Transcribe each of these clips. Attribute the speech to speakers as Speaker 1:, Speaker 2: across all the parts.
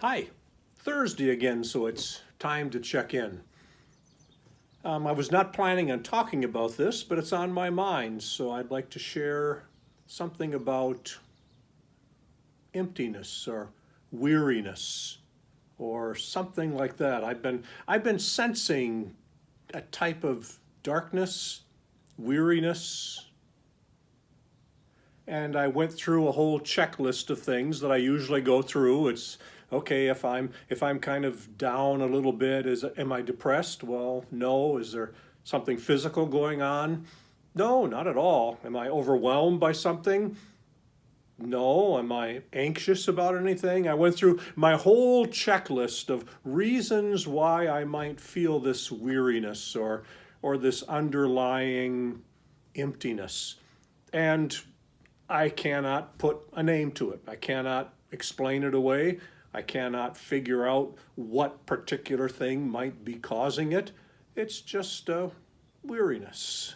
Speaker 1: Hi, Thursday again, so it's time to check in. I was not planning on talking about this, but it's on my mind, so I'd like to share something about emptiness or weariness or something like that. I've been sensing a type of darkness, weariness, and I went through a whole checklist of things that I usually go through. It's okay if I'm kind of down a little bit. Am I depressed? Well, no. Is there something physical going on? No, not at all. Am I overwhelmed by something? No. Am I anxious about anything? I went through my whole checklist of reasons why I might feel this weariness or this underlying emptiness. And I cannot put a name to it. I cannot explain it away. I cannot figure out what particular thing might be causing it. It's just a weariness.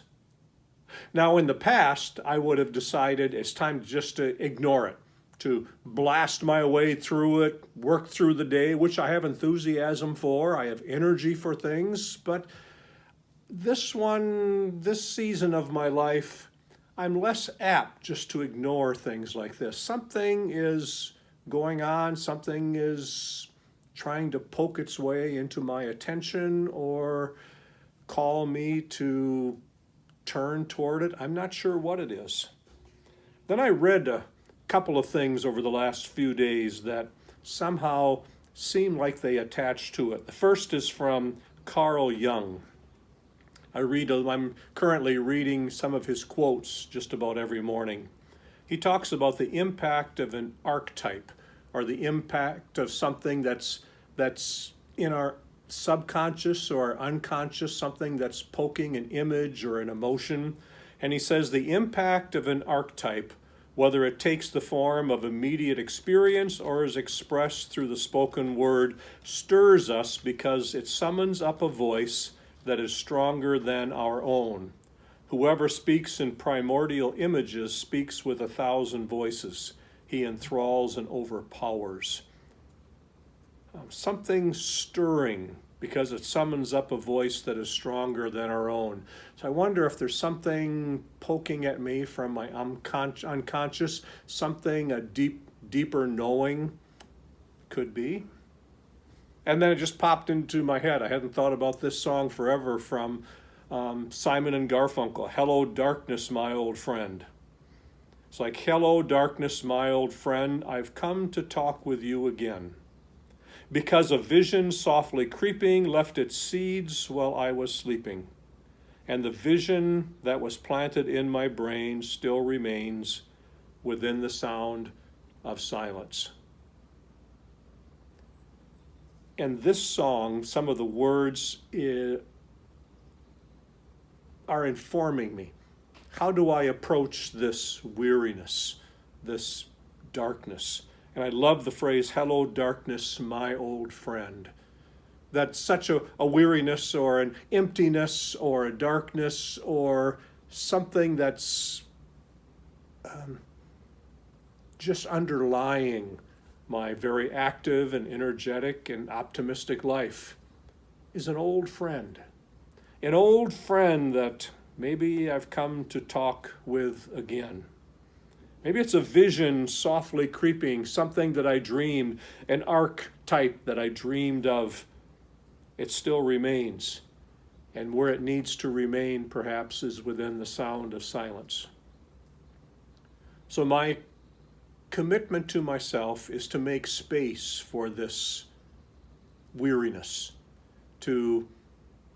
Speaker 1: Now, in the past, I would have decided it's time just to ignore it, to blast my way through it, work through the day, which I have enthusiasm for. I have energy for things. But this season of my life, I'm less apt just to ignore things like this. Something is going on, something is trying to poke its way into my attention or call me to turn toward it. I'm not sure what it is. Then I read a couple of things over the last few days that somehow seem like they attach to it. The first is from Carl Jung. I'm currently reading some of his quotes just about every morning. He talks about the impact of an archetype, or the impact of something that's in our subconscious or unconscious, something that's poking an image or an emotion. And he says the impact of an archetype, whether it takes the form of immediate experience or is expressed through the spoken word, stirs us because it summons up a voice that is stronger than our own. Whoever speaks in primordial images speaks with 1,000 voices. He enthralls and overpowers. Something stirring because it summons up a voice that is stronger than our own. So I wonder if there's something poking at me from my unconscious, something, a deeper knowing could be. And then it just popped into my head. I hadn't thought about this song forever, from Simon and Garfunkel, "Hello Darkness, My Old Friend." It's like, "Hello darkness, my old friend, I've come to talk with you again. Because a vision softly creeping left its seeds while I was sleeping. And the vision that was planted in my brain still remains within the sound of silence." And this song, some of the words are informing me. How do I approach this weariness, this darkness? And I love the phrase, "Hello, darkness, my old friend." That's such a weariness or an emptiness or a darkness or something that's just underlying my very active and energetic and optimistic life, is an old friend. An old friend that maybe I've come to talk with again. Maybe it's a vision softly creeping, something that I dreamed, an archetype that I dreamed of. It still remains. And where it needs to remain, perhaps, is within the sound of silence. So my commitment to myself is to make space for this weariness, to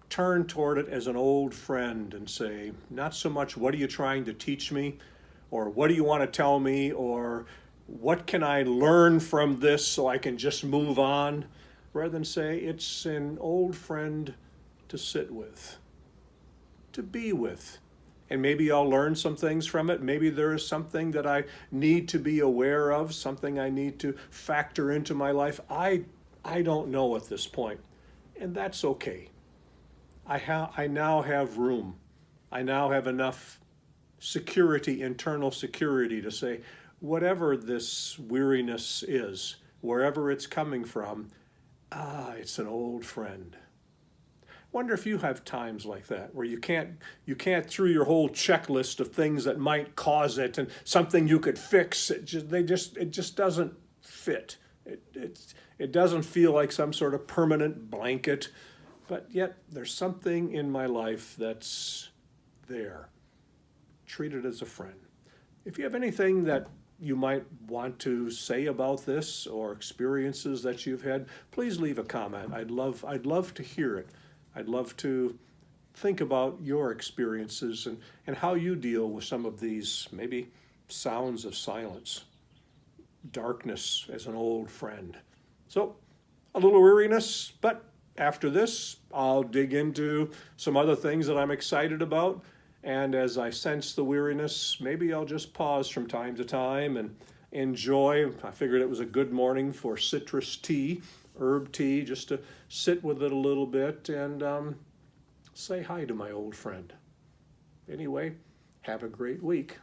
Speaker 1: turn toward it as an old friend and say, not so much, what are you trying to teach me? Or what do you want to tell me? Or what can I learn from this so I can just move on? Rather than say, it's an old friend to sit with, to be with. And maybe I'll learn some things from it. Maybe there is something that I need to be aware of, something I need to factor into my life. I don't know at this point, and that's okay. I now have room. I now have enough security, internal security, to say, whatever this weariness is, wherever it's coming from, it's an old friend. Wonder if you have times like that where you can't through your whole checklist of things that might cause it and something you could fix. It just doesn't fit. It doesn't feel like some sort of permanent blanket, but yet there's something in my life that's there. Treat it as a friend. If you have anything that you might want to say about this or experiences that you've had, please leave a comment. I'd love to hear it. I'd love to think about your experiences and how you deal with some of these maybe sounds of silence, darkness as an old friend. So, a little weariness, but after this, I'll dig into some other things that I'm excited about. And as I sense the weariness, maybe I'll just pause from time to time and enjoy. I figured it was a good morning for citrus tea, herb tea, just to sit with it a little bit and say hi to my old friend. Anyway, have a great week.